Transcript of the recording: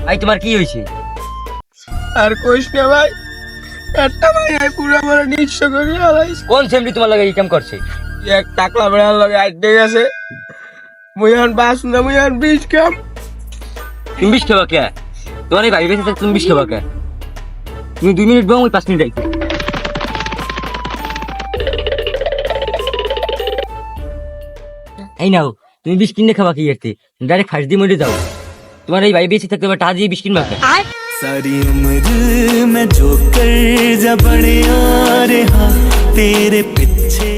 ভাই তোমার কি হয়েছে? আর কইস না ভাই, একটা ভাই আই পুরো আমার নিঃস্ব করে আলাইছে। কোন সেমরি তোমার লাগে ইনকাম করছে? এক টাকলা বেড়ার লগে আইতে গেছে, মুইয়ান বাস না মুইয়ান বিষ কাম। তুমি বিষ খাবা কে? তোমার এই ভাই বেঁচে থাকতে তুমি বিষ খাবা কে? তুমি 2 মিনিট বউ, 5 মিনিট আইতে। এই নাও, তুমি বিষ কিনে খাবা কি এতে? ডাইরেক্ট ফাঁস দিয়ে মরে যাও। তোমার এই ভাই বেঁচে থাকতে তোমার টাকা দিয়ে বিষ কিনবা কে? सारी उम्र मैं जो कर जा बड़े आ रहा तेरे पीछे।